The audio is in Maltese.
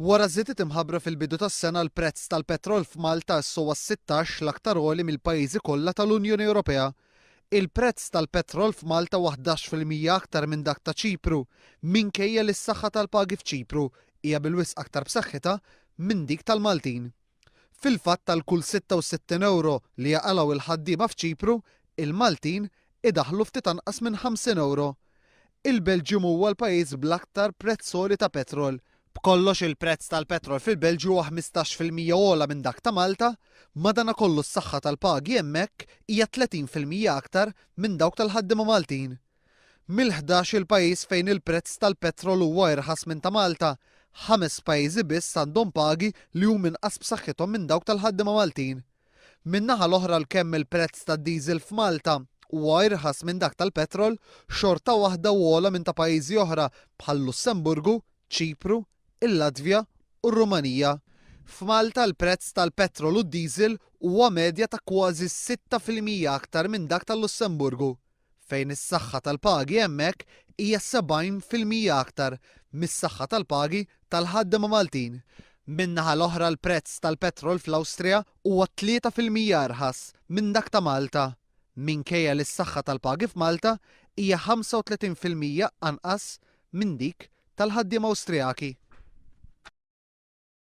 Wara żiet imħabbra fil-bidu tas-sena l-prezz tal-petrol f'Malta issowa 16 l-aktar għoli mill-pajjiżi kollha tal-Unjoni Ewropea. Il-prezz tal-petrol f'Malta 11% aktar minn dak ta' Ċipru, minkejja li s-saħħa tal-pagi f'Ċipru hija bilwisq aktar b'saħħitha minn dik tal-Maltin. Fil-fatt tal-kull 66 euro li jaqalgħu il-ħaddiema f'Ċipru, il-Maltin idaħħlu ftit anqas minn 50 euro. Il-Belġium huwa l-pajjiż bl-aktar prezz għoli ta' petrol. B'kollox il-prezz tal-petrol fil-Belġju huwa 15% ogħla minn dak ta' Malta, madankollu s-saħħa tal-pagi hemmhekk hija 30% aktar minn dawk tal-ħaddiema Maltin. Mill-11 il-pajjiż fejn il-prezz tal-petrol huwa irħas minn ta' Malta, 5 pajjiżi biss għandhom pagi li huma inqas b'saħħithom minn dawk tal-ħaddiema Maltin. Min-naħa l-oħra l-kemm il-prezz tad-diesel f'Malta huwa irħas minn dak tal-petrol, xorta waħda ogħla minn ta' pajjiżi oħra bħal Lussemburgu, Ċipru, il-Latvja u r-Rumanija. F'Malta l-prezz tal-petrol u d-diesel huwa medja ta' kważi 6% aktar minn dak tal-Lussemburgu, fejn is-saħħa tal-pagi hemmhekk hija 70% aktar mis-saħħa tal-pagi tal-ħaddiema Maltin. Min-naħa l-oħra l-prezz tal-petrol fl-Awstrija huwa 3% irħas minn dak ta' Malta, minkejja li s-saħħa tal-pagi f'Malta hija 35% anqas minn dik tal-ħaddiema Awstrijaki.